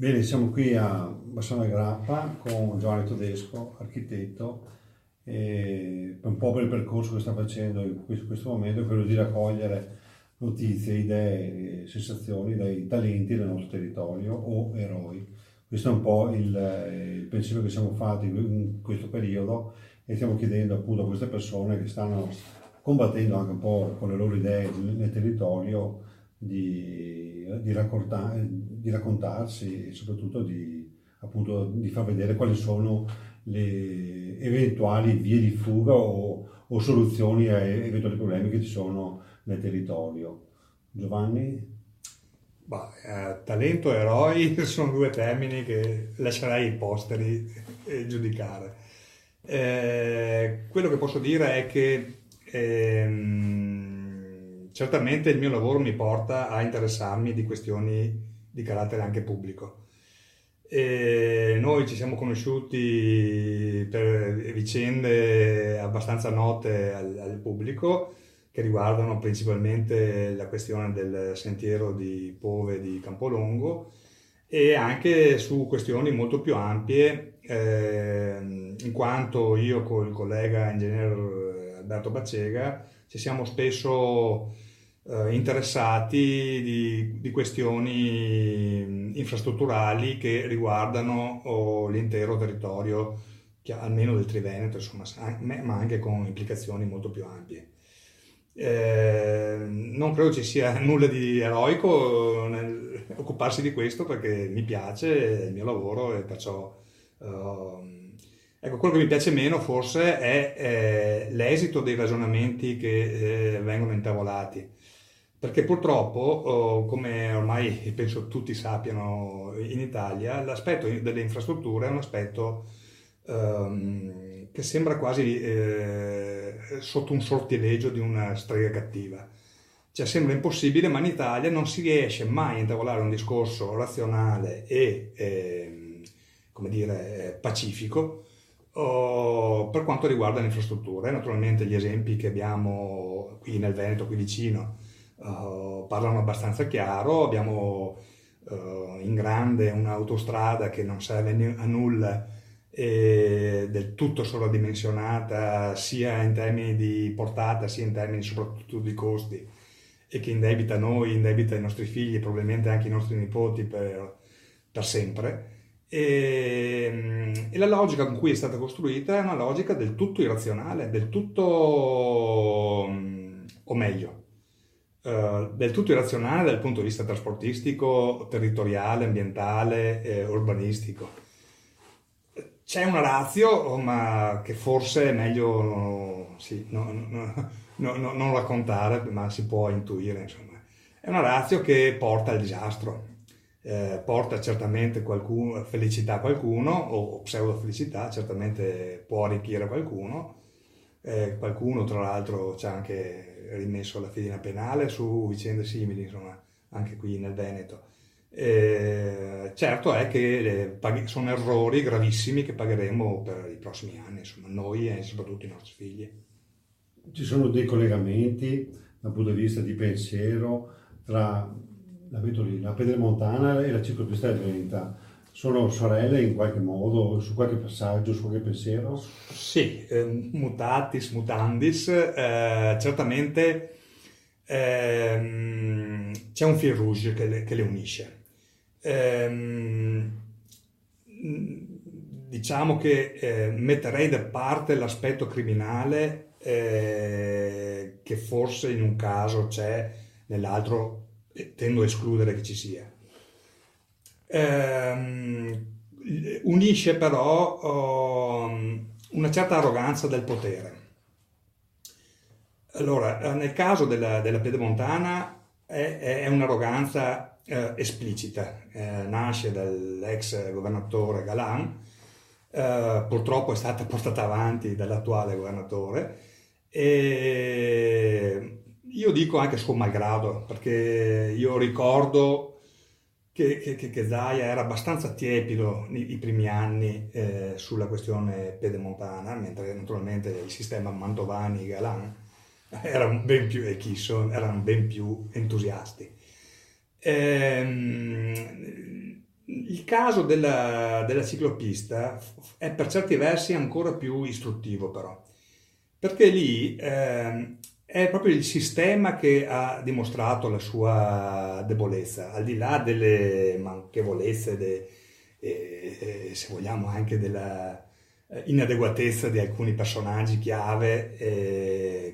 Bene, siamo qui a Bassano del Grappa con Giovanni Todesco, architetto, e un po' per il percorso che sta facendo in questo momento è quello di raccogliere notizie, idee, sensazioni dai talenti del nostro territorio o eroi. Questo è un po' il pensiero che siamo fatti in questo periodo e stiamo chiedendo appunto a queste persone che stanno combattendo anche un po' con le loro idee nel territorio di raccontarsi e soprattutto appunto, di far vedere quali sono le eventuali vie di fuga o soluzioni a eventuali problemi che ci sono nel territorio. Giovanni? Talento e eroi sono due termini che lascerei ai posteri giudicare. Quello che posso dire è che certamente il mio lavoro mi porta a interessarmi di questioni di carattere anche pubblico. E noi ci siamo conosciuti per vicende abbastanza note al pubblico che riguardano principalmente la questione del sentiero di Pove di Campolongo e anche su questioni molto più ampie, in quanto io con il collega ingegner Alberto Baccega ci siamo spesso interessati di questioni infrastrutturali che riguardano l'intero territorio, almeno del Triveneto, insomma, ma anche con implicazioni molto più ampie. Non credo ci sia nulla di eroico nel occuparsi di questo perché mi piace, è il mio lavoro e perciò ecco, quello che mi piace meno forse è l'esito dei ragionamenti che vengono intavolati. Perché purtroppo, come ormai penso tutti sappiano in Italia, l'aspetto delle infrastrutture è un aspetto che sembra quasi sotto un sortilegio di una strega cattiva. Cioè sembra impossibile, ma in Italia non si riesce mai a intavolare un discorso razionale e, come dire, pacifico per quanto riguarda le infrastrutture. Naturalmente gli esempi che abbiamo qui nel Veneto, qui vicino, parlano abbastanza chiaro. Abbiamo in grande un'autostrada che non serve a nulla e del tutto sovradimensionata sia in termini di portata sia in termini soprattutto di costi e che indebita noi, indebita i nostri figli e probabilmente anche i nostri nipoti per sempre. E la logica con cui è stata costruita è una logica del tutto irrazionale, del tutto, o meglio, del tutto irrazionale dal punto di vista trasportistico, territoriale, ambientale, urbanistico. C'è una ratio, ma che forse è meglio sì, non raccontare, ma si può intuire, insomma. È una ratio che porta al disastro, porta certamente felicità a qualcuno, o pseudo felicità, certamente può arricchire qualcuno. Qualcuno, tra l'altro, ci ha anche rimesso la fedina penale su vicende simili, insomma, anche qui nel Veneto. Certo è che sono errori gravissimi che pagheremo per i prossimi anni, insomma, noi e soprattutto i nostri figli. Ci sono dei collegamenti dal punto di vista di pensiero tra la Pedemontana e la ciclopista del Brenta. Sono sorelle in qualche modo, su qualche passaggio, su qualche pensiero? Sì, mutatis mutandis, certamente c'è un fil rouge che le unisce. Ehm, diciamo che metterei da parte l'aspetto criminale che forse in un caso c'è, nell'altro tendo a escludere che ci sia. Ehm, Unisce però una certa arroganza del potere. Allora, nel caso della Pedemontana è un'arroganza esplicita, nasce dall'ex governatore Galan, purtroppo è stata portata avanti dall'attuale governatore e io dico anche suo malgrado, perché io ricordo che Zaia era abbastanza tiepido i primi anni sulla questione pedemontana, mentre naturalmente il sistema Mantovani-Galan erano ben più, e Chisholm erano ben più entusiasti. Il caso della ciclopista è per certi versi ancora più istruttivo però, perché lì è proprio il sistema che ha dimostrato la sua debolezza, al di là delle manchevolezze, se vogliamo anche della inadeguatezza di alcuni personaggi chiave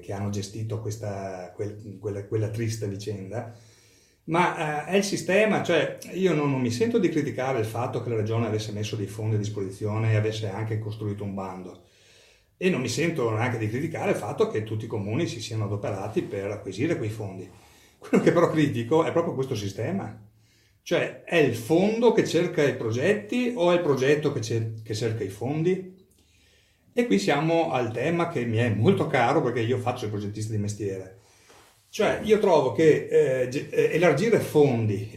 che hanno gestito quella triste vicenda. Ma è il sistema, cioè io non mi sento di criticare il fatto che la regione avesse messo dei fondi a disposizione e avesse anche costruito un bando, e non mi sento neanche di criticare il fatto che tutti i comuni si siano adoperati per acquisire quei fondi. Quello che però critico è proprio questo sistema, cioè è il fondo che cerca i progetti o è il progetto che cerca i fondi? E qui siamo al tema che mi è molto caro perché io faccio il progettista di mestiere. Cioè, io trovo che elargire fondi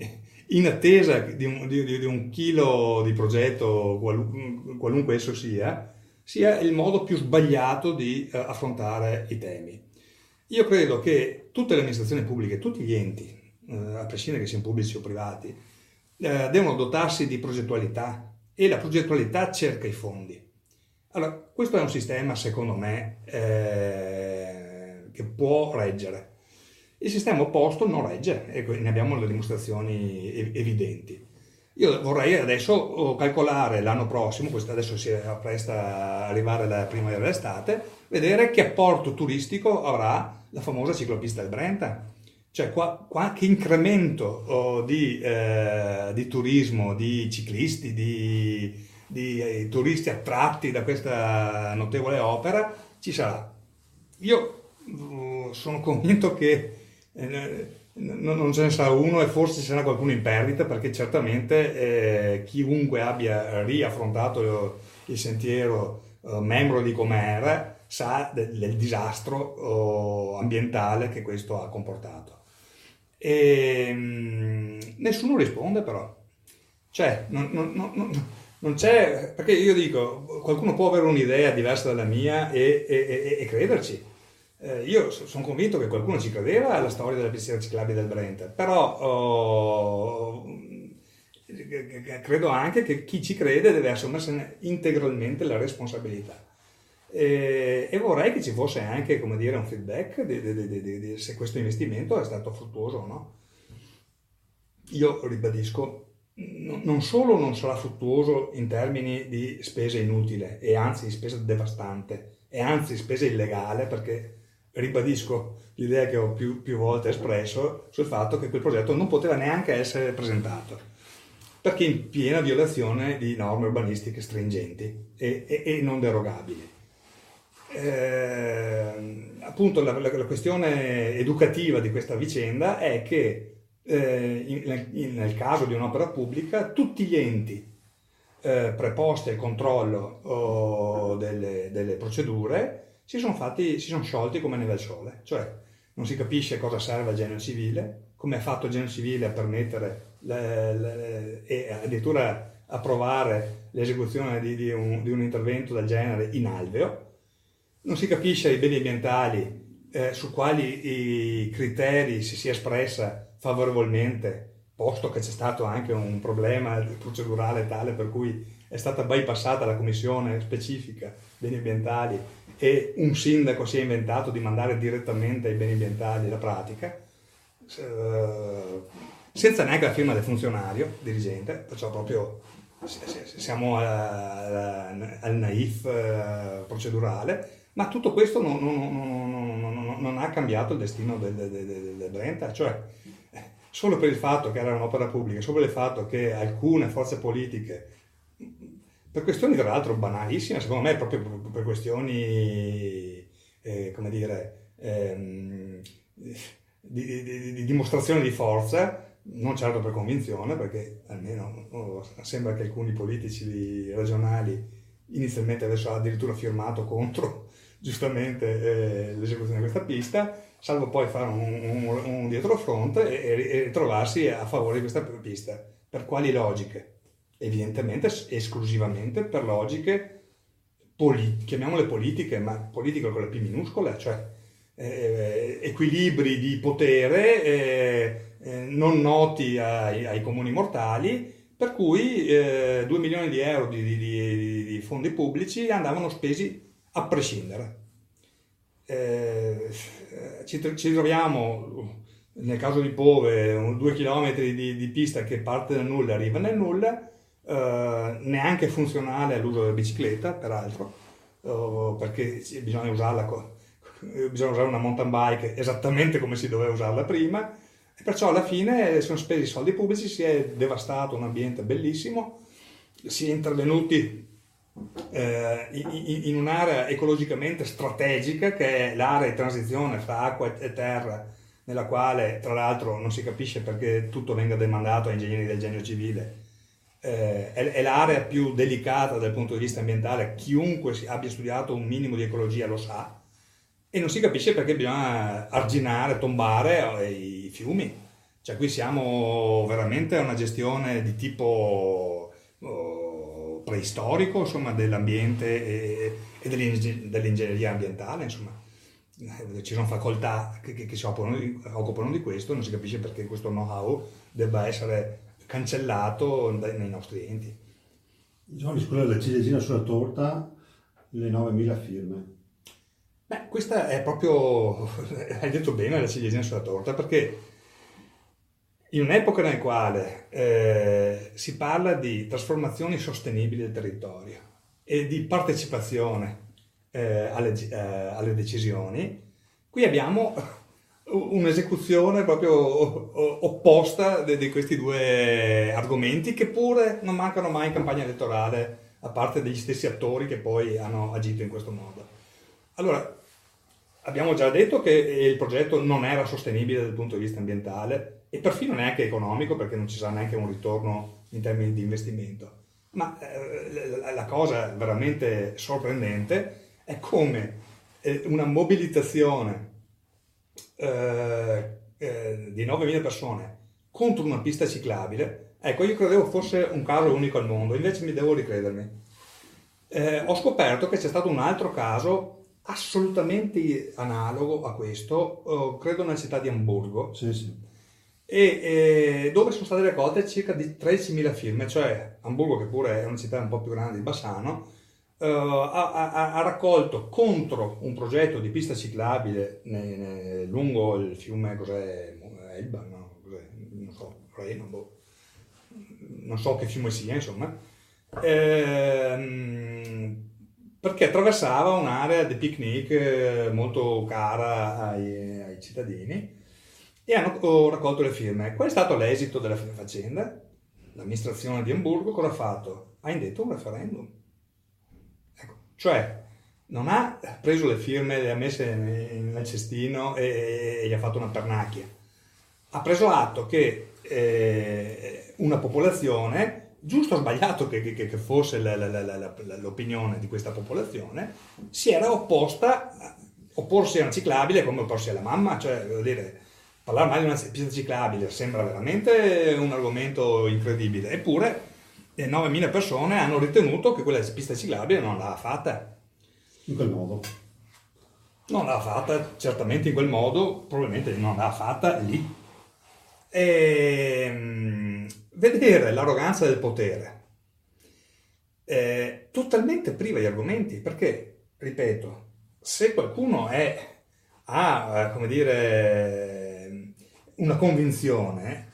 in attesa di un chilo di progetto, qualunque esso sia il modo più sbagliato di affrontare i temi. Io credo che tutte le amministrazioni pubbliche, tutti gli enti, a prescindere che siano pubblici o privati, devono dotarsi di progettualità, e la progettualità cerca i fondi. Allora, questo è un sistema, secondo me, che può reggere. Il sistema opposto non regge, e ne abbiamo le dimostrazioni evidenti. Io vorrei adesso calcolare l'anno prossimo, adesso si appresta a arrivare la prima dell'estate, vedere che apporto turistico avrà la famosa ciclopista del Brenta. Cioè che incremento di turismo, di ciclisti, di turisti attratti da questa notevole opera ci sarà. Io sono convinto che non ce ne sarà uno, e forse ce n'è qualcuno in perdita, perché certamente chiunque abbia riaffrontato il sentiero membro di Com'era sa del disastro ambientale che questo ha comportato. E nessuno risponde però, cioè non c'è, perché io dico, qualcuno può avere un'idea diversa dalla mia e crederci. Io sono convinto che qualcuno ci credeva alla storia della pista ciclabile del Brenta, però credo anche che chi ci crede deve assumersene integralmente la responsabilità. E vorrei che ci fosse anche, come dire, un feedback di se questo investimento è stato fruttuoso o no. Io ribadisco, non solo non sarà fruttuoso in termini di spesa inutile, e anzi di spesa devastante, e anzi di spesa illegale, perché ribadisco l'idea che ho più volte espresso sul fatto che quel progetto non poteva neanche essere presentato, perché in piena violazione di norme urbanistiche stringenti e non derogabili. Appunto la questione educativa di questa vicenda è che nel caso di un'opera pubblica tutti gli enti preposti al controllo delle procedure si sono sciolti come neve al sole, cioè non si capisce cosa serve al genio civile, come ha fatto il genio civile a permettere e addirittura approvare l'esecuzione di un intervento del genere in alveo. Non si capisce i beni ambientali su quali i criteri si sia espressa favorevolmente, posto che c'è stato anche un problema procedurale tale per cui è stata bypassata la commissione specifica beni ambientali e un sindaco si è inventato di mandare direttamente ai beni ambientali la pratica, senza neanche la firma del funzionario dirigente, perciò proprio siamo al naif procedurale. Ma tutto questo non ha cambiato il destino del Brenta, cioè solo per il fatto che era un'opera pubblica, solo per il fatto che alcune forze politiche, per questioni tra l'altro banalissime, secondo me proprio per questioni, come dire, di dimostrazione di forza, non certo per convinzione, perché almeno sembra che alcuni politici regionali inizialmente avessero addirittura firmato contro giustamente l'esecuzione di questa pista, salvo poi fare un dietrofront e trovarsi a favore di questa pista. Per quali logiche? Evidentemente esclusivamente per logiche chiamiamole politiche, ma politiche con la P minuscola, cioè equilibri di potere non noti ai comuni mortali, per cui 2 milioni di euro di fondi pubblici andavano spesi a prescindere. Ci troviamo, nel caso di Pove, 2 chilometri di pista che parte dal nulla e arriva nel nulla, neanche funzionale all'uso della bicicletta, peraltro, perché bisogna usare una mountain bike esattamente come si doveva usarla prima, e perciò alla fine sono spesi soldi pubblici, si è devastato un ambiente bellissimo, si è intervenuti in un'area ecologicamente strategica che è l'area di transizione fra acqua e terra, nella quale tra l'altro non si capisce perché tutto venga demandato a ingegneri del genio civile. È l'area più delicata dal punto di vista ambientale, chiunque abbia studiato un minimo di ecologia lo sa, e non si capisce perché bisogna arginare, tombare i fiumi. Cioè qui siamo veramente a una gestione di tipo preistorico, insomma, dell'ambiente e dell'ingegneria ambientale, insomma. Ci sono facoltà che si occupano di questo, non si capisce perché questo know-how debba essere cancellato nei nostri enti. Giovanni, scusa, la ciliegina sulla torta, le 9.000 firme. Beh, questa è proprio, hai detto bene, la ciliegina sulla torta, perché in un'epoca nella quale si parla di trasformazioni sostenibili del territorio e di partecipazione alle decisioni, qui abbiamo un'esecuzione proprio opposta di questi due argomenti, che pure non mancano mai in campagna elettorale, a parte degli stessi attori che poi hanno agito in questo modo. Allora, abbiamo già detto che il progetto non era sostenibile dal punto di vista ambientale e perfino neanche economico, perché non ci sarà neanche un ritorno in termini di investimento. Ma la cosa veramente sorprendente è come una mobilitazione di 9.000 persone contro una pista ciclabile, ecco, io credevo fosse un caso unico al mondo, invece mi devo ricredermi. Ho scoperto che c'è stato un altro caso assolutamente analogo a questo, credo nella città di Amburgo, Sì. e dove sono state raccolte circa 13.000 firme, cioè Amburgo, che pure è una città un po' più grande di Bassano, ha raccolto contro un progetto di pista ciclabile lungo il fiume, cos'è, Elba, no? Cos'è? Non so, Reno, boh. Non so che fiume sia, insomma, perché attraversava un'area di picnic molto cara ai cittadini, e hanno raccolto le firme. Qual è stato l'esito della faccenda? L'amministrazione di Amburgo cosa ha fatto? Ha indetto un referendum. Ecco, cioè non ha preso le firme, le ha messe nel cestino e gli ha fatto una pernacchia. Ha preso atto che una popolazione, giusto o sbagliato che fosse l'opinione di questa popolazione, si era opporsi a una ciclabile come opporsi alla mamma, cioè, voglio dire, parlare mai di una pista ciclabile sembra veramente un argomento incredibile, eppure 9.000 persone hanno ritenuto che quella pista ciclabile non l'ha fatta. In quel modo. Non l'ha fatta certamente in quel modo, probabilmente non l'ha fatta lì. E vedere l'arroganza del potere totalmente priva di argomenti, perché, ripeto, se qualcuno ha come dire, una convinzione,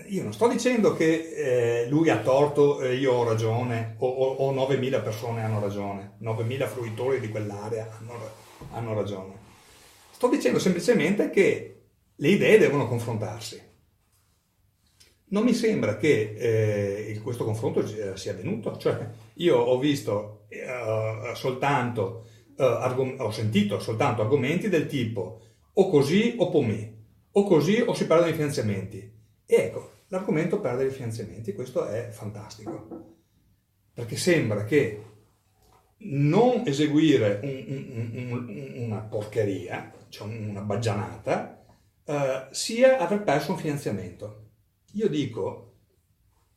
io non sto dicendo che lui ha torto e io ho ragione, o 9.000 persone hanno ragione, 9.000 fruitori di quell'area hanno ragione. Sto dicendo semplicemente che le idee devono confrontarsi. Non mi sembra che questo confronto sia avvenuto, cioè io ho visto soltanto, ho sentito soltanto argomenti del tipo o così o pomè, o così o si perdono i finanziamenti. E ecco, l'argomento perdere i finanziamenti, questo è fantastico, perché sembra che non eseguire una porcheria, cioè una baggianata, sia aver perso un finanziamento. Io dico,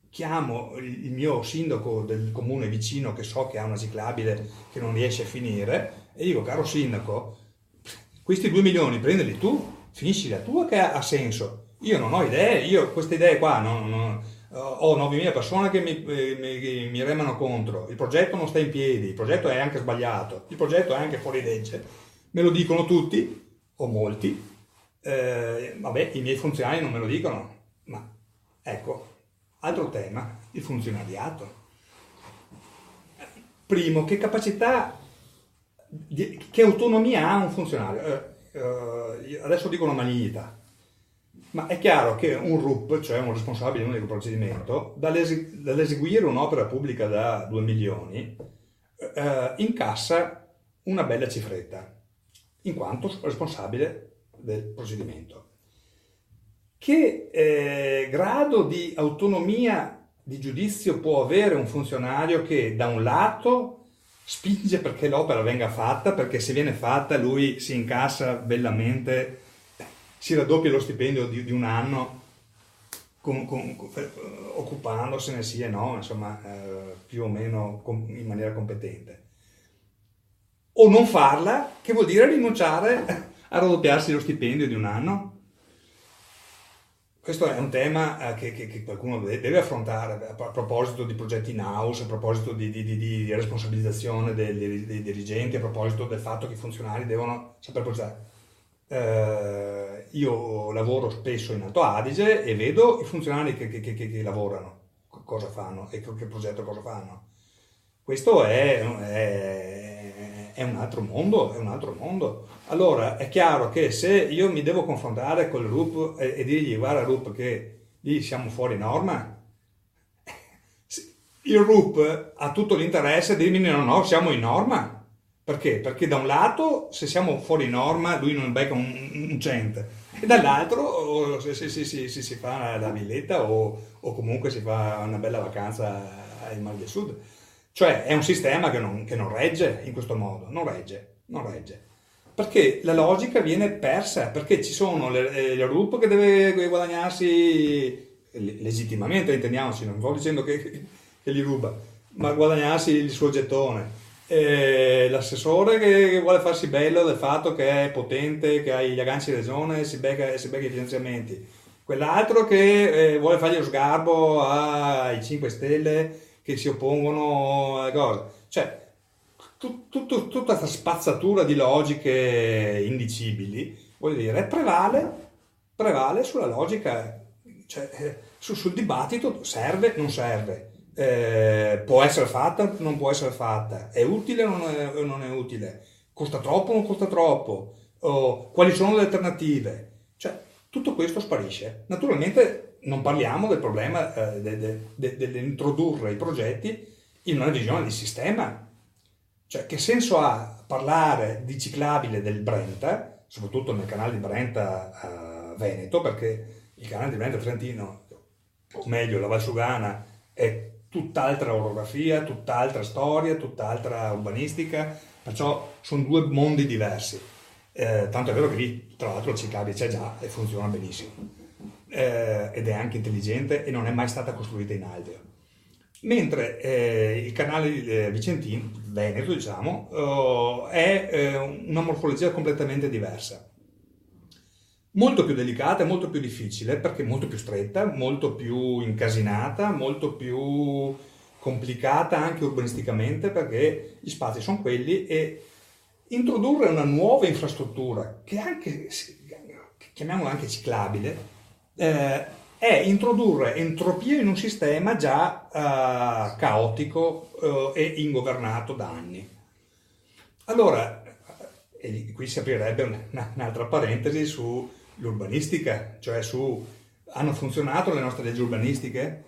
chiamo il mio sindaco del comune vicino che so che ha una ciclabile che non riesce a finire e dico, caro sindaco, questi 2 milioni prendili tu, finisci la tua che ha senso. Io non ho idee, io queste idee qua ho 9.000 persone che mi remano contro, il progetto non sta in piedi, il progetto è anche sbagliato, il progetto è anche fuori legge, me lo dicono tutti, o molti, vabbè, i miei funzionari non me lo dicono, ma ecco, altro tema, il funzionariato. Primo, che capacità, che autonomia ha un funzionario? Adesso dico una malignità, ma è chiaro che un RUP, cioè un responsabile di un procedimento, dall'eseguire un'opera pubblica da 2 milioni, incassa una bella cifretta, in quanto responsabile del procedimento. Che grado di autonomia di giudizio può avere un funzionario che da un lato spinge perché l'opera venga fatta, perché se viene fatta lui si incassa bellamente, si raddoppia lo stipendio di un anno occupandosene sì e no, insomma, più o meno in maniera competente. O non farla, che vuol dire rinunciare a raddoppiarsi lo stipendio di un anno. Questo è un tema che qualcuno deve affrontare a proposito di progetti in house, a proposito di responsabilizzazione dei dirigenti, a proposito del fatto che i funzionari devono saper progettare. Io lavoro spesso in Alto Adige e vedo i funzionari che lavorano, cosa fanno e che progetto cosa fanno. Questo è un altro mondo, è un altro mondo. Allora è chiaro che se io mi devo confrontare con il RUP e dirgli guarda RUP che lì siamo fuori norma, il RUP ha tutto l'interesse di dirmi no, siamo in norma. Perché? Perché da un lato se siamo fuori norma lui non becca un cent e dall'altro se si fa la villetta o comunque si fa una bella vacanza al Mar del Sud. Cioè è un sistema che non regge in questo modo, non regge. Perché la logica viene persa, perché ci sono le RUP che deve guadagnarsi legittimamente, intendiamoci, non sto dicendo che li ruba, ma guadagnarsi il suo gettone. L'assessore che vuole farsi bello del fatto che è potente, che ha gli agganci regione e si becca i finanziamenti. Quell'altro che vuole fare lo sgarbo ai 5 Stelle che si oppongono alle cose. Cioè, tutta questa spazzatura di logiche indicibili, voglio dire, prevale sulla logica, cioè sul dibattito serve, non serve. Può essere fatta, non può essere fatta, è utile o non è utile, costa troppo o non costa troppo, quali sono le alternative, cioè tutto questo sparisce. Naturalmente non parliamo del problema dell'introdurre i progetti in una visione di sistema, cioè che senso ha parlare di ciclabile del Brenta, soprattutto nel canale di Brenta Veneto, perché il canale di Brenta Trentino, o meglio la Valsugana, è tutt'altra orografia, tutt'altra storia, tutt'altra urbanistica, perciò sono due mondi diversi. Tanto è vero che lì, tra l'altro, il ciclabile c'è già e funziona benissimo, ed è anche intelligente e non è mai stata costruita in alveo. Mentre il canale Vicentino, Veneto, diciamo, è una morfologia completamente diversa. Molto più delicata e molto più difficile perché molto più stretta, molto più incasinata, molto più complicata anche urbanisticamente perché gli spazi sono quelli e introdurre una nuova infrastruttura che anche, chiamiamola anche ciclabile, è introdurre entropia in un sistema già caotico e ingovernato da anni. Allora, e qui si aprirebbe un'altra parentesi sull'urbanistica, cioè hanno funzionato le nostre leggi urbanistiche?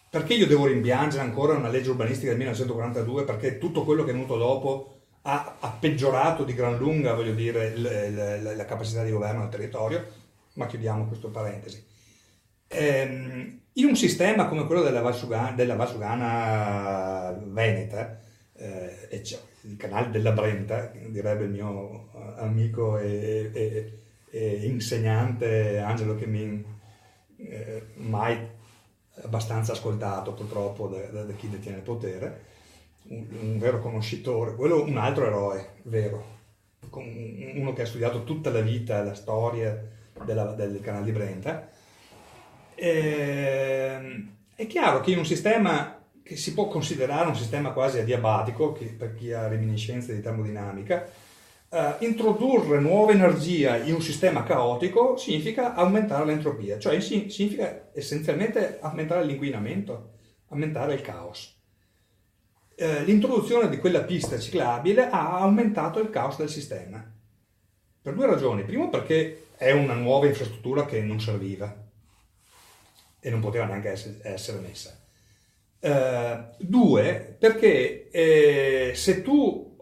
Perché io devo rimpiangere ancora una legge urbanistica del 1942? Perché tutto quello che è venuto dopo ha peggiorato di gran lunga, voglio dire, la capacità di governo del territorio, ma chiudiamo questa parentesi. In un sistema come quello della Valsugana Veneta, il canale della Brenta, direbbe il mio amico e insegnante Angelo Chemin, mai abbastanza ascoltato purtroppo da chi detiene il potere, un vero conoscitore, quello un altro eroe vero, uno che ha studiato tutta la vita la storia del canale di Brenta. È chiaro che in un sistema che si può considerare un sistema quasi adiabatico, per chi ha reminiscenze di termodinamica, introdurre nuova energia in un sistema caotico significa aumentare l'entropia, cioè significa essenzialmente aumentare l'inquinamento, aumentare il caos. L'introduzione di quella pista ciclabile ha aumentato il caos del sistema, per due ragioni. Primo, perché è una nuova infrastruttura che non serviva e non poteva neanche essere messa. Due, perché se tu,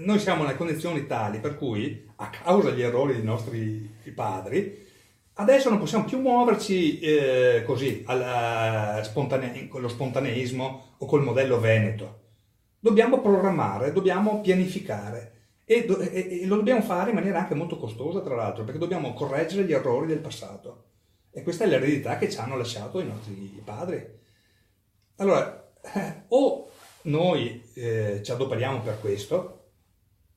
noi siamo nelle condizioni tali per cui, a causa degli errori dei nostri padri, adesso non possiamo più muoverci così, con lo spontaneismo o col modello veneto. Dobbiamo programmare, dobbiamo pianificare e lo dobbiamo fare in maniera anche molto costosa, tra l'altro, perché dobbiamo correggere gli errori del passato. E questa è l'eredità che ci hanno lasciato i nostri padri. Allora, o noi ci adoperiamo per questo,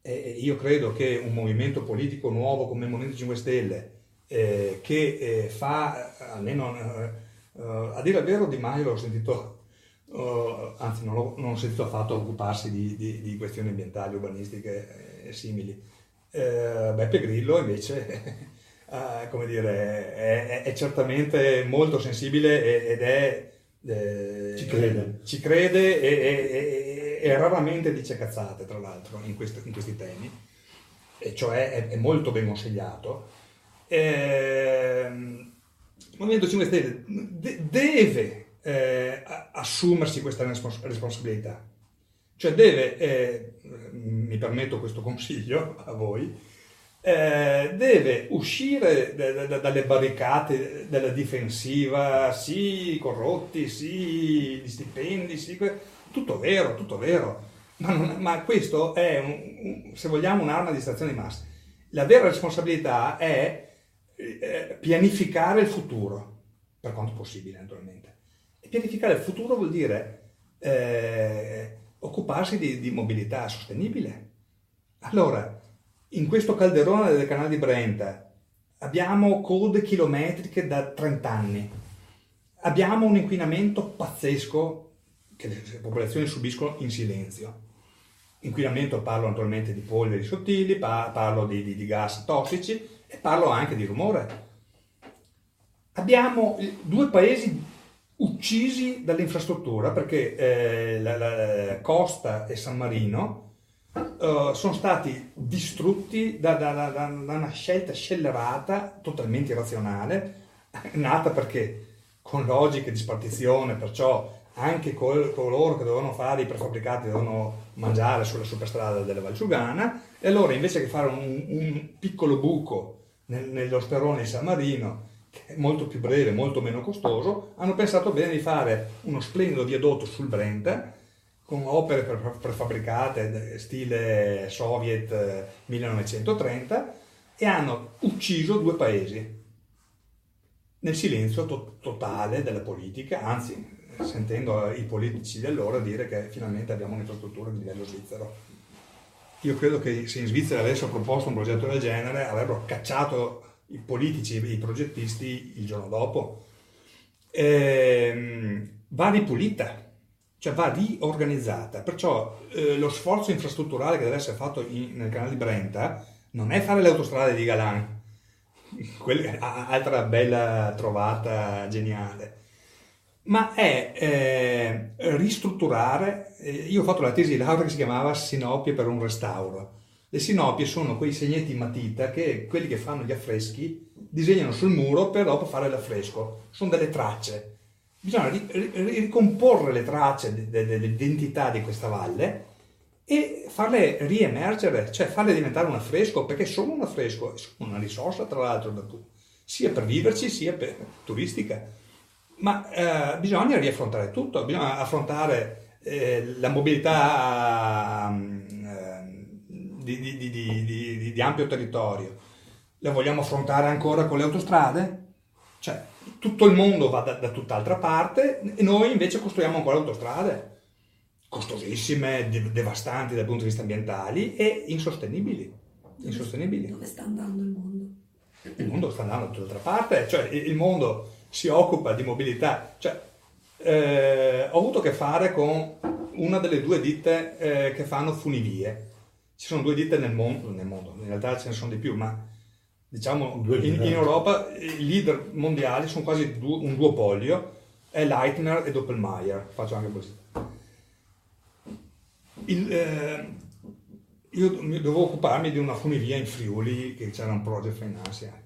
e io credo che un movimento politico nuovo come il Movimento 5 Stelle, che fa, almeno a dire il vero, Di Maio l'ho sentito, anzi non l'ho sentito affatto occuparsi di questioni ambientali, urbanistiche e simili. Beppe Grillo invece, come dire, è certamente molto sensibile ed è... ci crede e raramente dice cazzate, tra l'altro, in questi temi, e cioè è molto ben consigliato. Il Movimento 5 Stelle deve assumersi questa responsabilità, cioè deve, mi permetto questo consiglio a voi, deve uscire dalle barricate della difensiva, sì, corrotti, sì, gli stipendi, sì, tutto vero, ma questo è, se vogliamo, un'arma di distrazione di massa. La vera responsabilità è pianificare il futuro, per quanto possibile, naturalmente. E pianificare il futuro vuol dire occuparsi di mobilità sostenibile. Allora, in questo calderone del canale di Brenta abbiamo code chilometriche da 30 anni, abbiamo un inquinamento pazzesco che le popolazioni subiscono in silenzio. Inquinamento, parlo naturalmente di polveri sottili, parlo di gas tossici e parlo anche di rumore. Abbiamo due paesi uccisi dall'infrastruttura perché la Costa e San Marino sono stati distrutti da una scelta scellerata, totalmente irrazionale, nata perché con logiche di spartizione, perciò anche coloro che dovevano fare i prefabbricati dovevano mangiare sulla superstrada della Valsugana, e allora invece che fare un piccolo buco nello sterone di San Marino, che è molto più breve, molto meno costoso, hanno pensato bene di fare uno splendido viadotto sul Brenta con opere prefabbricate stile Soviet 1930, e hanno ucciso due paesi nel silenzio totale della politica, anzi sentendo i politici di allora dire che finalmente abbiamo un'infrastruttura di livello svizzero. Io credo che se in Svizzera avessero proposto un progetto del genere avrebbero cacciato i politici e i progettisti il giorno dopo. Va ripulita, cioè va riorganizzata, perciò lo sforzo infrastrutturale che deve essere fatto nel canale di Brenta non è fare le autostrade di Galan, altra bella trovata geniale, ma è ristrutturare. Io ho fatto la tesi di laurea che si chiamava Sinopie per un restauro. Le sinopie sono quei segnetti in matita che quelli che fanno gli affreschi disegnano sul muro per dopo fare l'affresco. Sono delle tracce. Bisogna ricomporre le tracce dell'identità di questa valle e farle riemergere, cioè farle diventare un affresco, perché sono un affresco, sono una risorsa tra l'altro sia per viverci sia per turistica. Ma bisogna riaffrontare tutto, bisogna affrontare la mobilità di ampio territorio. La vogliamo affrontare ancora con le autostrade? Cioè, tutto il mondo va da tutt'altra parte e noi invece costruiamo ancora autostrade costosissime, devastanti dal punto di vista ambientale e insostenibili. Dove sta andando il mondo? Il mondo sta andando da tutt'altra parte, cioè il mondo si occupa di mobilità. Cioè, ho avuto a che fare con una delle due ditte che fanno funivie. Ci sono due ditte nel mondo, in realtà ce ne sono di più, ma diciamo in Europa i leader mondiali sono quasi un duopolio, è Leitner e Doppelmayr, faccio anche così. Io dovevo occuparmi di una funivia in Friuli, che c'era un project finance,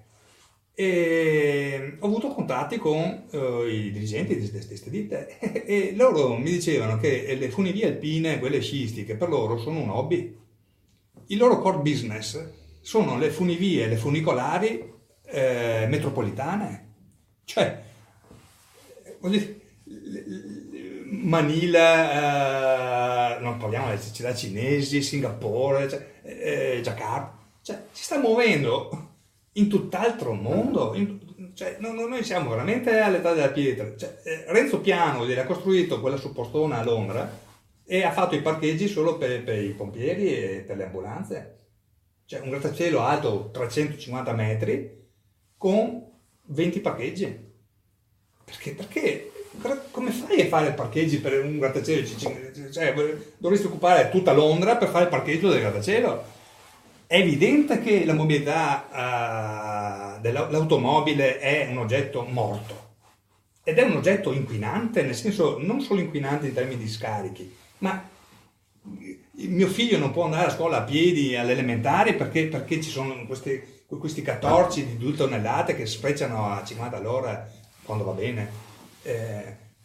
e ho avuto contatti con i dirigenti di queste ditte e loro mi dicevano che le funivie alpine, quelle sciistiche, per loro sono un hobby. Il loro core business sono le funivie, le funicolari metropolitane. Cioè, Manila, non parliamo delle città cinesi, Singapore, Jakarta, cioè si sta muovendo in tutt'altro mondo. Cioè, noi siamo veramente all'età della pietra. Cioè, Renzo Piano ha costruito quella suppostona a Londra e ha fatto i parcheggi solo per i pompieri e per le ambulanze. Cioè un grattacielo alto 350 metri con 20 parcheggi. Perché come fai a fare parcheggi per un grattacielo? Cioè, dovresti occupare tutta Londra per fare il parcheggio del grattacielo. È evidente che la mobilità dell'automobile è un oggetto morto ed è un oggetto inquinante, nel senso non solo inquinante in termini di scarichi, ma mio figlio non può andare a scuola a piedi all'elementare perché ci sono questi catorci di 2 tonnellate che sprecciano a 50 all'ora quando va bene.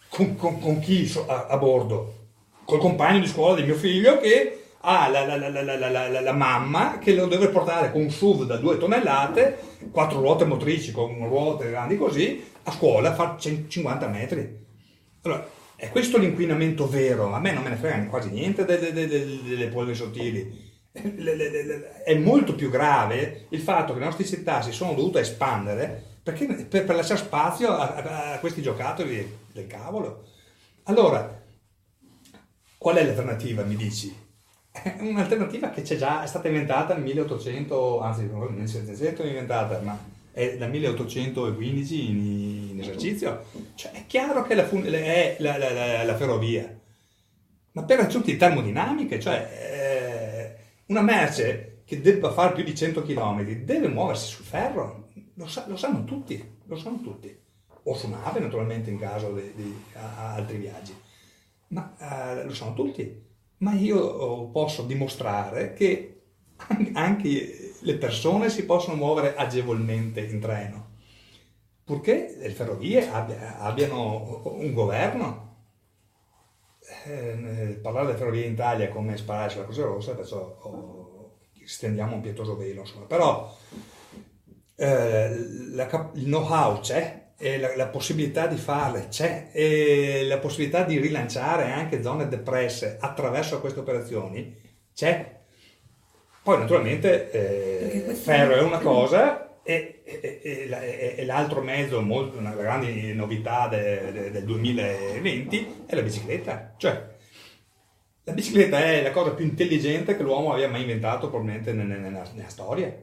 Con chi a bordo? Col compagno di scuola di mio figlio che ha la mamma che lo deve portare con un SUV da 2 tonnellate, 4 ruote motrici con ruote grandi così, a scuola a fare 50 metri. Allora, è questo l'inquinamento vero. A me non me ne frega quasi niente delle polveri sottili. È molto più grave il fatto che le nostre città si sono dovute espandere perché per lasciare spazio a questi giocattoli del cavolo. Allora, qual è l'alternativa, mi dici? È un'alternativa che c'è già, è stata inventata nel 1800, anzi nel 1700 è inventata, ma è dal 1815 in esercizio. Cioè è chiaro che è la ferrovia, ma per ragioni termodinamiche, cioè una merce che debba fare più di 100 km deve muoversi sul ferro, lo sanno tutti, o su nave naturalmente in caso di altri viaggi, ma lo sanno tutti. Ma io posso dimostrare che anche le persone si possono muovere agevolmente in treno, purché le ferrovie abbiano un governo. Parlare delle ferrovie in Italia è come sparare sulla Croce Rossa, perciò stendiamo un pietoso velo, insomma. Però il know-how c'è, e la possibilità di farle c'è, e la possibilità di rilanciare anche zone depresse attraverso queste operazioni c'è. Poi naturalmente ferro è una cosa e l'altro mezzo, una grande novità del 2020 è la bicicletta. Cioè la bicicletta è la cosa più intelligente che l'uomo abbia mai inventato probabilmente nella storia,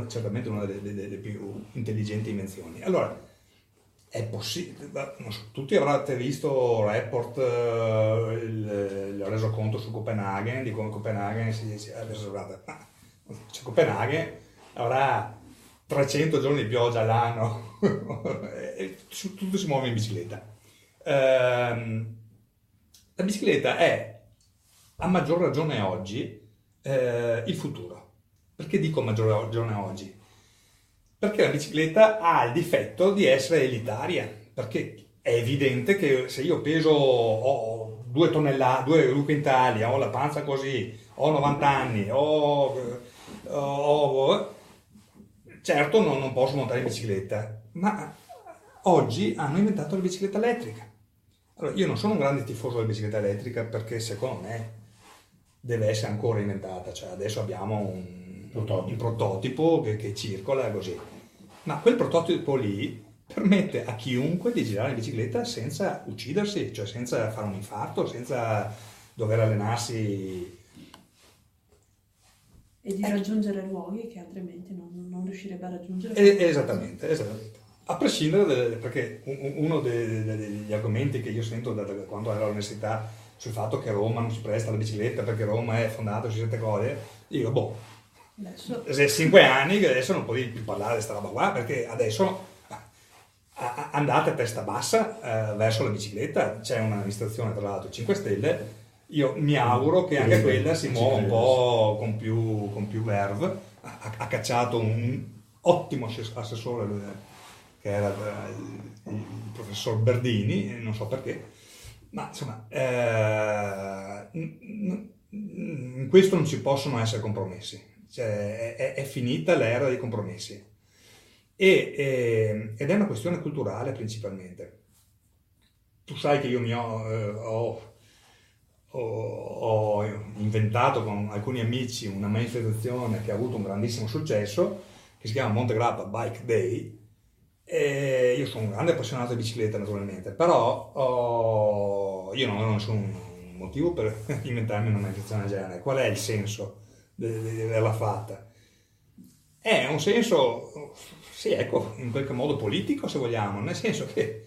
certamente una delle più intelligenti invenzioni. Allora è possibile, non so, tutti avrete visto il report, il resoconto su Copenaghen, di come Copenaghen si è risolvata. Cioè, Copenaghen avrà 300 giorni di pioggia all'anno e tutto si muove in bicicletta. La bicicletta è, a maggior ragione oggi, il futuro. Perché dico a maggior ragione oggi? Perché la bicicletta ha il difetto di essere elitaria, perché è evidente che se io ho 2 tonnellate, 2 quintali, ho la panza così, ho 90 anni, certo non posso montare in bicicletta, ma oggi hanno inventato la bicicletta elettrica. Allora, io non sono un grande tifoso della bicicletta elettrica perché secondo me deve essere ancora inventata, cioè adesso abbiamo un prototipo che circola così, ma quel prototipo lì permette a chiunque di girare in bicicletta senza uccidersi, cioè senza fare un infarto, senza dover allenarsi e di raggiungere luoghi che altrimenti non riuscirebbe a raggiungere. Esattamente. A prescindere, perché uno degli argomenti che io sento da quando ero all'università sul fatto che Roma non si presta alla bicicletta perché Roma è fondata su certe cose, dico, boh, Adesso se 5 anni che adesso non potevi più parlare di questa roba qua, perché adesso andate a testa bassa verso la bicicletta, c'è un'amministrazione tra l'altro 5 Stelle, io mi auguro che anche quella si muova un po' con più verve, ha cacciato un ottimo assessore che era il professor Berdini, non so perché, ma insomma, in questo non ci possono essere compromessi, cioè, è finita l'era dei compromessi ed è una questione culturale principalmente. Tu sai che io ho inventato con alcuni amici una manifestazione che ha avuto un grandissimo successo, che si chiama Monte Grappa Bike Day. E io sono un grande appassionato di bicicletta naturalmente, però io non avevo nessun motivo per inventarmi una manifestazione del genere. Qual è il senso di averla fatta? È un senso, sì, ecco, in qualche modo politico se vogliamo, nel senso che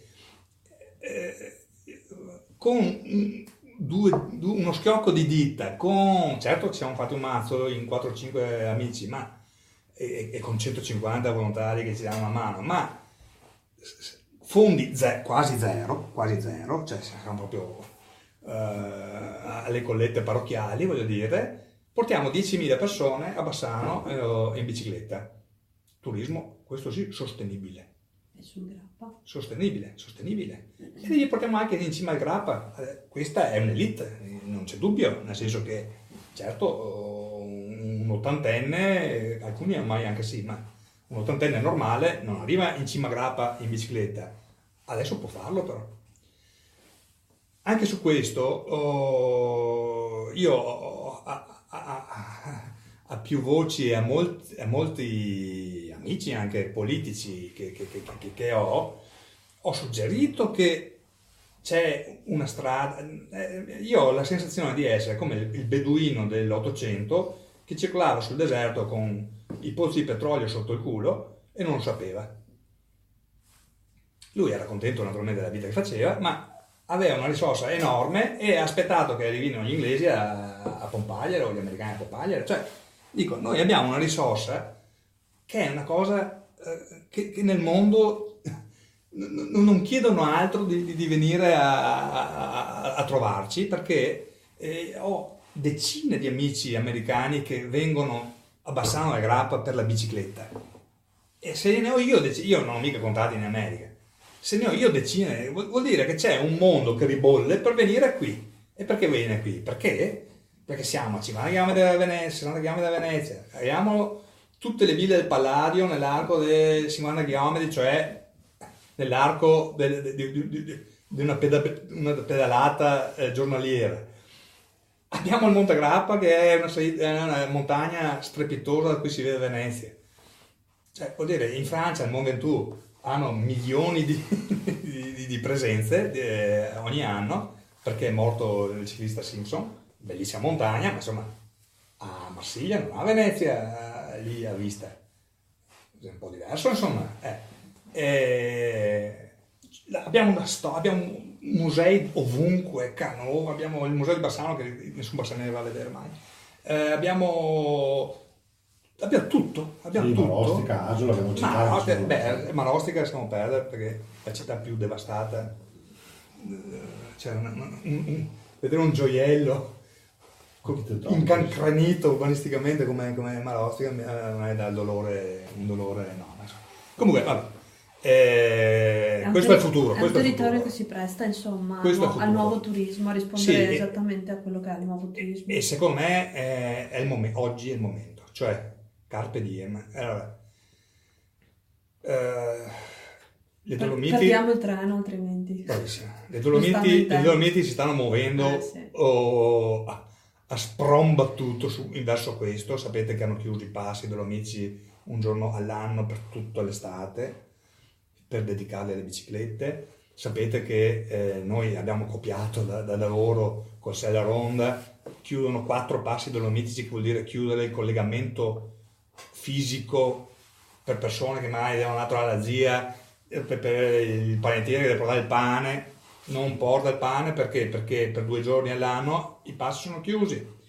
con uno schiocco di dita, certo ci siamo fatti un mazzo in 4-5 amici, e con 150 volontari che ci danno una mano, ma fondi quasi zero, cioè siamo proprio alle collette parrocchiali, voglio dire, portiamo 10.000 persone a Bassano in bicicletta. Turismo, questo sì, sostenibile. è sul Grappa. Sostenibile. E li portiamo anche in cima al Grappa. Questa è un'elite, non c'è dubbio, nel senso che, certo, un ottantenne, alcuni ormai anche sì, ma un ottantenne normale non arriva in cima a Grappa in bicicletta. Adesso può farlo però. Anche su questo io a più voci e a molti amici anche politici che ho suggerito che c'è una strada. Io ho la sensazione di essere come il beduino dell'Ottocento che circolava sul deserto con i pozzi di petrolio sotto il culo e non lo sapeva. Lui era contento naturalmente della vita che faceva, ma aveva una risorsa enorme e ha aspettato che arrivino gli inglesi a pompagliere o gli americani a pompagliere. Cioè, dico, noi abbiamo una risorsa che è una cosa che nel mondo non chiedono altro di venire a trovarci, perché ho decine di amici americani che vengono a Bassano del Grappa per la bicicletta. E se ne ho io non ho mica contati in America. Se ne ho io decine, vuol dire che c'è un mondo che ribolle per venire qui. E perché viene qui? Perché? Perché siamo a 50 km da Venezia, abbiamo tutte le ville del Palladio nell'arco dei 50 km, cioè nell'arco di una pedalata giornaliera. Abbiamo il Monte Grappa che è una montagna strepitosa da cui si vede Venezia. Cioè, vuol dire, in Francia, nel Mont Ventoux, hanno milioni di presenze ogni anno, perché è morto il ciclista Simpson, bellissima montagna, ma insomma a Marsiglia non a Venezia lì a vista, è un po' diverso insomma. Abbiamo abbiamo musei ovunque, Canova, abbiamo il museo di Bassano che nessun bassanese va a vedere mai, abbiamo tutto, tutto. Marostica, Agio l'abbiamo citato. Marostica lasciamo perdere perché è la città più devastata, cioè vedere un gioiello incancrenito urbanisticamente come Marostica mi dà un dolore enorme. Comunque, vabbè. Questo è il futuro. È un territorio che si presta insomma al nuovo turismo, a rispondere esattamente a quello che è il nuovo turismo. E secondo me è il momento, oggi è il momento, cioè Carpe diem. Allora, le Dolomiti, perdiamo il treno altrimenti. Le Dolomiti si stanno muovendo sì. A sprombattuto verso questo. Sapete che hanno chiuso i passi Dolomiti un giorno all'anno per tutta l'estate per dedicarli alle biciclette. Sapete che noi abbiamo copiato da loro col Sella Ronda, chiudono 4 passi dolomitici, che vuol dire chiudere il collegamento fisico per persone che magari devono andare alla zia per il panettiere che deve portare il pane, non porta il pane perché per 2 giorni all'anno i passi sono chiusi.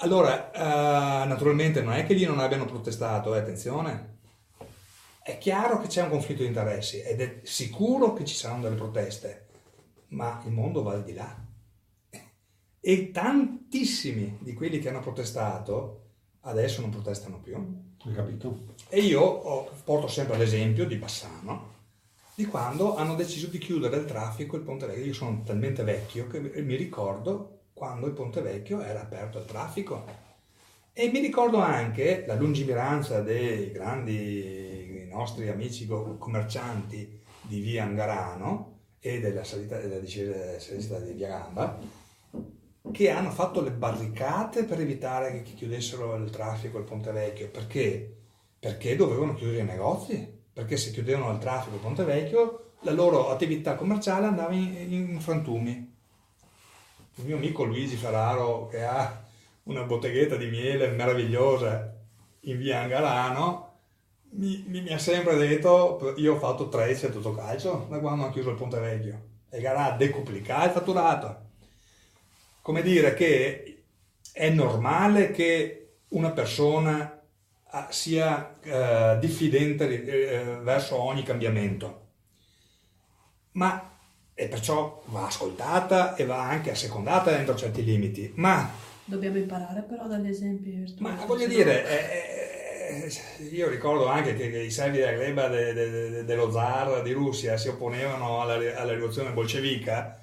Allora, naturalmente non è che lì non abbiano protestato, attenzione. È chiaro che c'è un conflitto di interessi ed è sicuro che ci saranno delle proteste, ma il mondo va al di là. E tantissimi di quelli che hanno protestato adesso non protestano più. Hai capito? E io porto sempre l'esempio di Bassano, di quando hanno deciso di chiudere il traffico il Ponte Vecchio. Io sono talmente vecchio che mi ricordo quando il Ponte Vecchio era aperto al traffico. E mi ricordo anche la lungimiranza dei grandi nostri amici commercianti di via Angarano e della salita della discesa di via Gamba, che hanno fatto le barricate per evitare che chiudessero il traffico al Ponte Vecchio. Perché? Perché dovevano chiudere i negozi. Perché se chiudevano il traffico al Ponte Vecchio, la loro attività commerciale andava in frantumi. Il mio amico Luigi Ferraro, che ha una botteghetta di miele meravigliosa in via Angarano, mi ha sempre detto: io ho fatto 13 a Totocalcio da quando hanno chiuso il Ponte Vecchio, e Garà decuplica il fatturato. Come dire che è normale che una persona sia diffidente verso ogni cambiamento, e perciò va ascoltata e va anche assecondata dentro certi limiti, ma dobbiamo imparare però dagli esempi virtuosi. Ma voglio dire, io ricordo anche che i servi della gleba dello zar di Russia si opponevano alla rivoluzione bolscevica,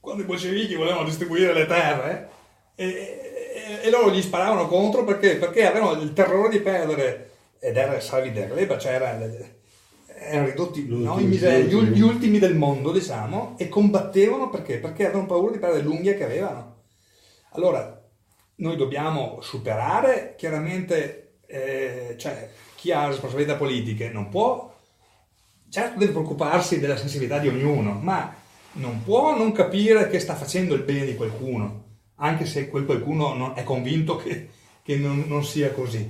quando i bolscevichi volevano distribuire le terre, e loro gli sparavano contro perché avevano il terrore di perdere, ed erano servi della gleba, cioè erano ridotti in miseria, gli ultimi del mondo, diciamo, e combattevano perché avevano paura di perdere l'unghia che avevano. Allora, noi dobbiamo superare, chiaramente, cioè chi ha responsabilità politiche non può, certo deve preoccuparsi della sensibilità di ognuno, ma non può non capire che sta facendo il bene di qualcuno, anche se quel qualcuno non è convinto che non sia così.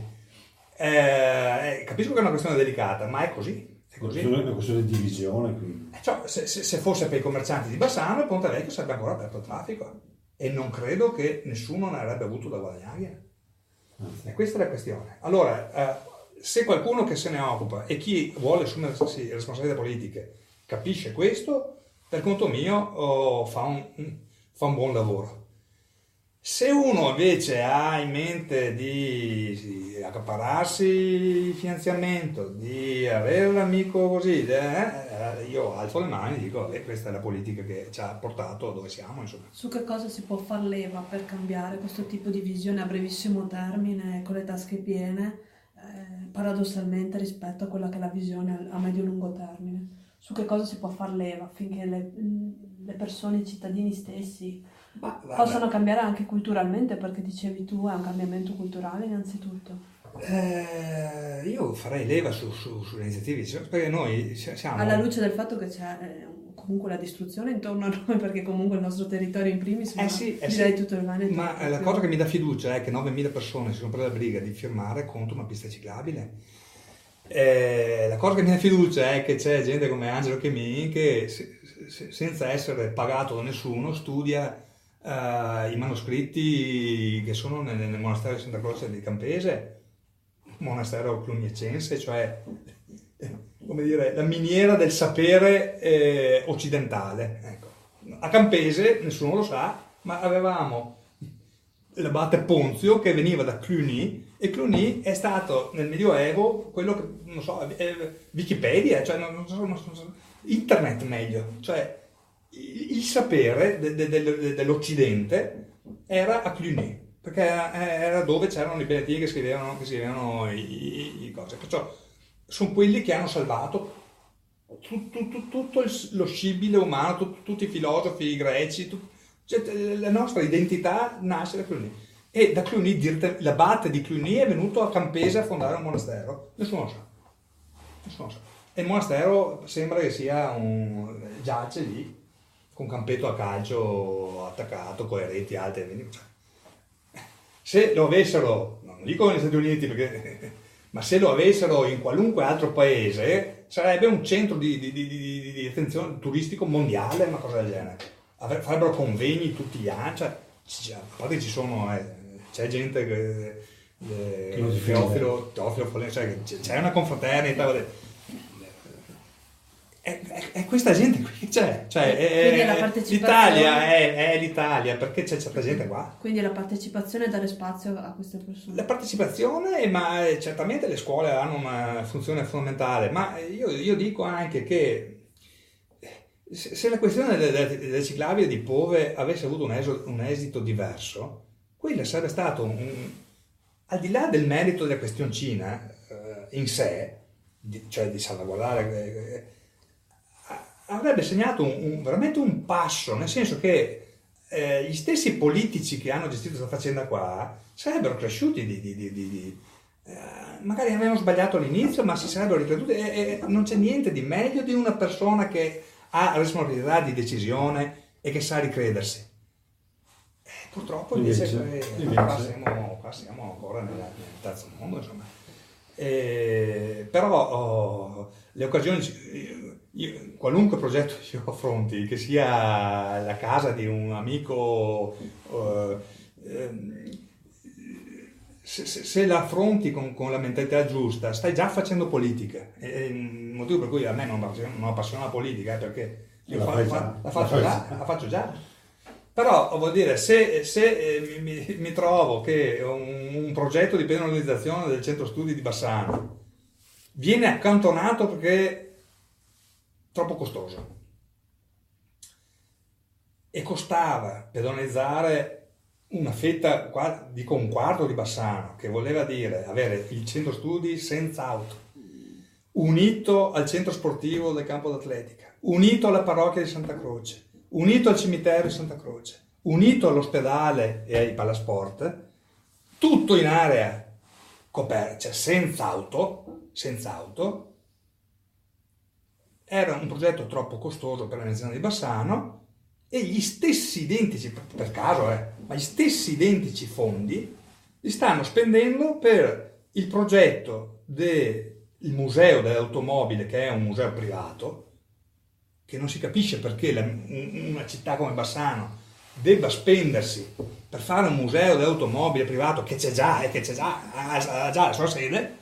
Capisco che è una questione delicata, ma è così. È così. È una questione di divisione. Quindi. Cioè, se fosse per i commercianti di Bassano, il Ponte Vecchio sarebbe ancora aperto al traffico. E non credo che nessuno ne avrebbe avuto da guadagnare. E questa è la questione. Allora, se qualcuno che se ne occupa e chi vuole assumersi responsabilità politiche capisce questo, per conto mio fa un buon lavoro. Se uno invece ha in mente di accaparrarsi il finanziamento, di avere l'amico così, io alzo le mani e dico questa è la politica che ci ha portato dove siamo, insomma. Su che cosa si può far leva per cambiare questo tipo di visione a brevissimo termine, con le tasche piene, paradossalmente rispetto a quella che è la visione a medio-lungo termine? Su che cosa si può far leva affinché le persone, i cittadini stessi possano cambiare anche culturalmente, perché dicevi tu è un cambiamento culturale innanzitutto. Io farei leva sulle iniziative, perché noi siamo... Alla luce del fatto che c'è comunque la distruzione intorno a noi, perché comunque il nostro territorio in primis, direi tutto il Veneto. Ma la cosa che mi dà fiducia è che 9.000 persone si sono prese la briga di firmare contro una pista ciclabile. La cosa che mi dà fiducia è che c'è gente come Angelo Chemin che senza essere pagato da nessuno studia i manoscritti che sono nel monastero di Santa Croce di Campese, monastero cluniacense, cioè come dire la miniera del sapere occidentale. Ecco. A Campese nessuno lo sa, ma avevamo l'abate Ponzio che veniva da Cluny, e Cluny è stato nel Medioevo quello che, non so, Wikipedia, cioè non so, internet meglio, cioè il sapere dell'Occidente era a Cluny, perché era dove c'erano i benedetti che scrivevano i cose, perciò sono quelli che hanno salvato tutto lo scibile umano, tutti i filosofi greci, cioè, la nostra identità nasce da Cluny. E da Cluny, l'abate di Cluny è venuto a Campese a fondare un monastero. Nessuno lo sa. E il monastero sembra che sia giace lì, con un campetto a calcio attaccato, con le reti alte. Se lo avessero, non dico negli Stati Uniti, perché ma se lo avessero in qualunque altro paese sarebbe un centro di attenzione turistico mondiale, una cosa del genere. Farebbero convegni tutti gli anni, cioè, a parte ci sono, c'è gente che Teofilo Folleni, cioè, c'è una confraternita. È questa gente qui, cioè Quindi la partecipazione... l'Italia è l'Italia, perché c'è certa gente qua. Quindi la partecipazione e dare spazio a queste persone. La partecipazione, ma certamente le scuole hanno una funzione fondamentale, ma io dico anche che se la questione delle ciclabili di Pove avesse avuto un esito diverso, quello sarebbe stato, al di là del merito della questioncina in sé, cioè di salvaguardare, avrebbe segnato veramente un passo, nel senso che gli stessi politici che hanno gestito questa faccenda qua sarebbero cresciuti magari avevano sbagliato all'inizio, ma si sarebbero ricreduti, e non c'è niente di meglio di una persona che ha responsabilità di decisione e che sa ricredersi. Purtroppo invece qua siamo ancora nel terzo mondo, insomma. Però le occasioni, qualunque progetto io affronti, che sia la casa di un amico, se la affronti con la mentalità giusta, stai già facendo politica. È il motivo per cui a me non appassiona la politica, perché io la faccio già. Però vuol dire, se mi trovo che un progetto di penalizzazione del centro studi di Bassano viene accantonato perché è troppo costoso, e costava pedonalizzare una fetta, dico un quarto di Bassano, che voleva dire avere il centro studi senza auto, unito al centro sportivo del campo d'atletica, unito alla parrocchia di Santa Croce, unito al cimitero di Santa Croce, unito all'ospedale e ai palasport, tutto in area coperta, cioè senza auto, era un progetto troppo costoso per l'amministrazione di Bassano, e gli stessi identici, per caso, ma gli stessi identici fondi li stanno spendendo per il progetto del museo dell'automobile, che è un museo privato, che non si capisce perché una città come Bassano debba spendersi per fare un museo dell'automobile privato che c'è già, ha già la sua sede,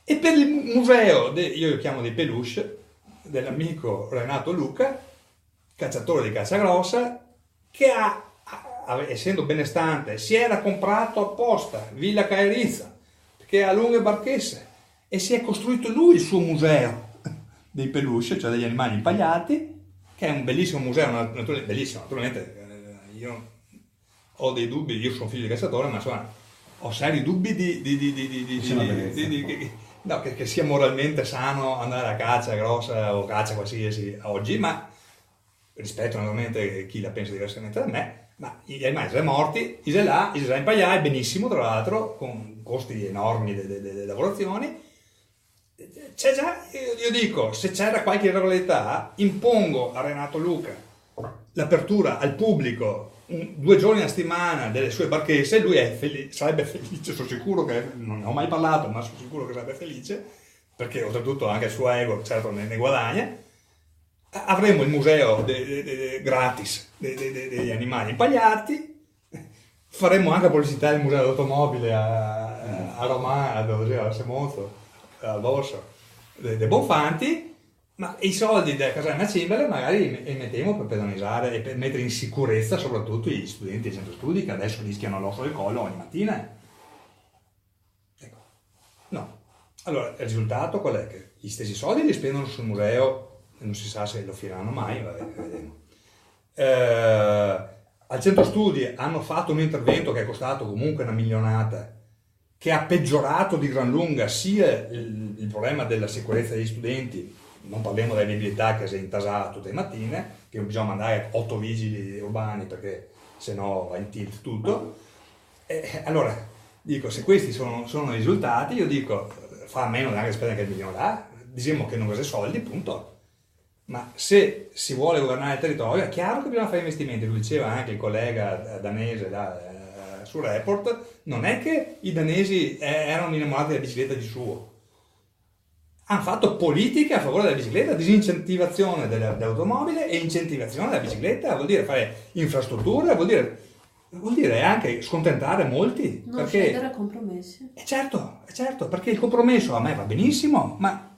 e per il museo, io lo chiamo dei peluche, dell'amico Renato Luca, cacciatore di caccia grossa, che essendo benestante, si era comprato apposta Villa Caerizza, perché ha lunghe barchesse, e si è costruito lui il suo museo dei peluche, cioè degli animali impagliati, che è un bellissimo museo, bellissimo, naturalmente. Io ho dei dubbi, io sono figlio di cacciatore, ma insomma ho seri dubbi che sia moralmente sano andare a caccia grossa o caccia qualsiasi oggi, ma rispetto naturalmente chi la pensa diversamente da me, ma gli animali sono morti, si impagliare benissimo, tra l'altro, con costi enormi delle lavorazioni. C'è già, io dico, se c'era qualche irregolarità, impongo a Renato Luca l'apertura al pubblico 2 giorni a settimana delle sue barchesse, lui sarebbe felice, sono sicuro che, non ne ho mai parlato, ma sono sicuro che sarebbe felice, perché oltretutto anche il suo ego certo ne guadagna. Avremo il museo gratis degli animali impagliati, faremo anche pubblicità del museo dell'automobile a Roma, a Semonzo, al Borso, dei Bonfanti, ma i soldi della caserma Cimberle magari li mettiamo per pedonizzare e per mettere in sicurezza soprattutto gli studenti del centro studi, che adesso rischiano l'osso del collo ogni mattina. Ecco. No. Allora, il risultato qual è? Che gli stessi soldi li spendono sul museo, e non si sa se lo finiranno mai, vedremo. Al centro studi hanno fatto un intervento che è costato comunque una milionata, che ha peggiorato di gran lunga sia il problema della sicurezza degli studenti, non parliamo della viabilità che si è intasata tutte le mattine, che bisogna mandare 8 vigili urbani perché se no va in tilt tutto. Allora, dico, se questi sono i risultati, io dico, fa meno anche spendere che il milione là, diciamo che non cose soldi, punto. Ma se si vuole governare il territorio, è chiaro che bisogna fare investimenti, lo diceva anche il collega danese, sul report, non è che i danesi erano innamorati della bicicletta di suo. Hanno fatto politiche a favore della bicicletta, disincentivazione dell'automobile e incentivazione della bicicletta, vuol dire fare infrastrutture, vuol dire anche scontentare molti. Non scendere a compromessi. Certo, perché il compromesso a me va benissimo, ma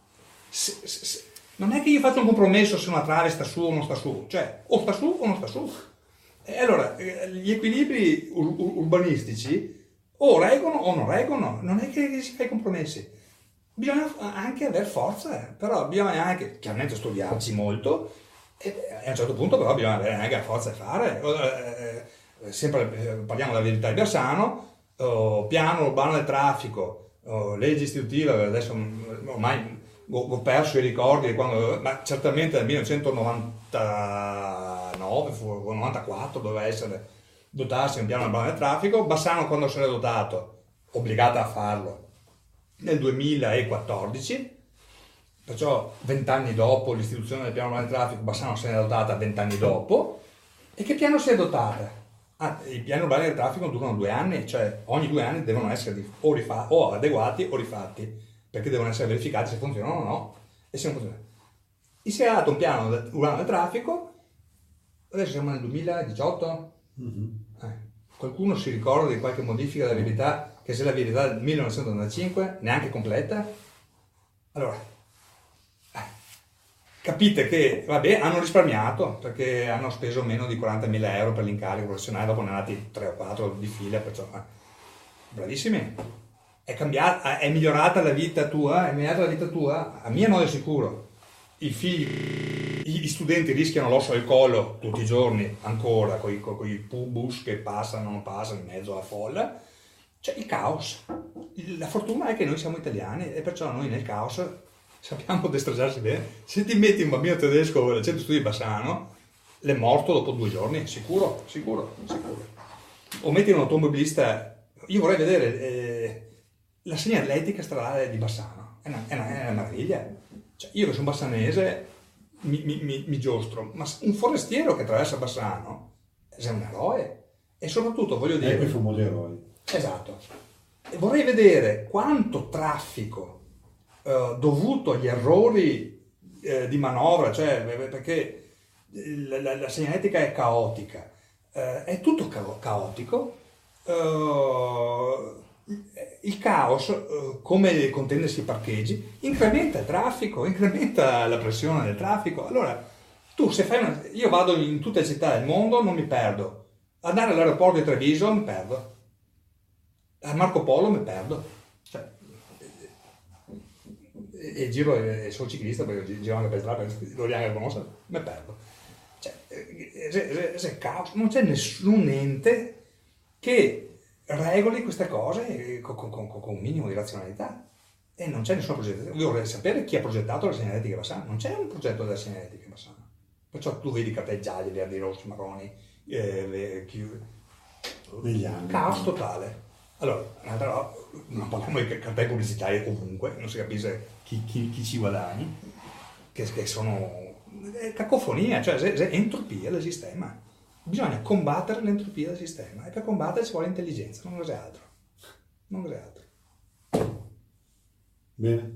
non è che io faccio un compromesso se una trave sta su o non sta su, cioè o sta su o non sta su. E allora, gli equilibri urbanistici o reggono o non reggono, non è che si fa i compromessi. Bisogna anche avere forza, però bisogna anche chiaramente studiarci molto e a un certo punto però bisogna avere anche la forza di fare. Sempre parliamo della verità di Bersano, piano urbano del traffico, legge istitutiva, adesso ormai ho perso i ricordi di quando, ma certamente nel 1999 o 94 doveva essere dotarsi di un piano urbano del traffico. Bassano quando se n'è dotato, obbligata a farlo nel 2014, perciò 20 anni dopo l'istituzione del piano urbano del traffico, Bassano se n'è dotata 20 anni dopo. E che piano si è dotata? I piani urbani del traffico durano 2 anni, cioè ogni 2 anni devono essere o adeguati o rifatti, perché devono essere verificati se funzionano o no. E se non funzionano. Si è dato un piano urbano del traffico, adesso siamo nel 2018. Qualcuno si ricorda di qualche modifica della verità, che se la verità del 1995, neanche completa? Allora, capite che, vabbè, hanno risparmiato, perché hanno speso meno di 40.000 euro per l'incarico professionale, dopo ne hanno andati 3 o 4 di fila, perciò, bravissimi. È cambiata, è migliorata la vita tua, a mia no è sicuro. I figli, gli studenti rischiano l'osso al collo tutti i giorni, ancora, con i bus che passano o non passano in mezzo alla folla. C'è il caos. La fortuna è che noi siamo italiani e perciò noi nel caos sappiamo destreggiarsi bene. Se ti metti un bambino tedesco al centro studi di Bassano, l'è morto dopo 2 giorni, sicuro. O metti un automobilista, io vorrei vedere la segnaletica stradale di Bassano, è una meraviglia. Cioè, io che sono bassanese mi giostro, ma un forestiero che attraversa Bassano è un eroe. E soprattutto voglio dire... Ecco i famosi eroi. Esatto. E vorrei vedere quanto traffico dovuto agli errori di manovra, cioè perché la segnaletica è caotica, è tutto caotico. Il caos, come contendersi i parcheggi, incrementa il traffico, incrementa la pressione del traffico. Allora, tu se fai io vado in tutte le città del mondo, non mi perdo. Andare all'aeroporto di Treviso mi perdo. A Marco Polo mi perdo. Cioè, e giro e sono ciclista perché giro anche per strada, lo neanche conosco, mi perdo. Cioè, se caos, non c'è nessun ente che regoli queste cose con un minimo di razionalità e non c'è nessuna progettazione. Io vorrei sapere chi ha progettato la segnaletica Bassano. Non c'è un progetto della segnaletica Bassano, perciò tu vedi cartelli gialli, verdi, rossi, marroni, negli anni. Caos totale. Allora, non parliamo di cartelli pubblicitari ovunque, non si capisce chi ci guadagni, che sono cacofonia, cioè è entropia del sistema. Bisogna combattere l'entropia del sistema e per combattere ci vuole intelligenza, non cos'è altro. Bene.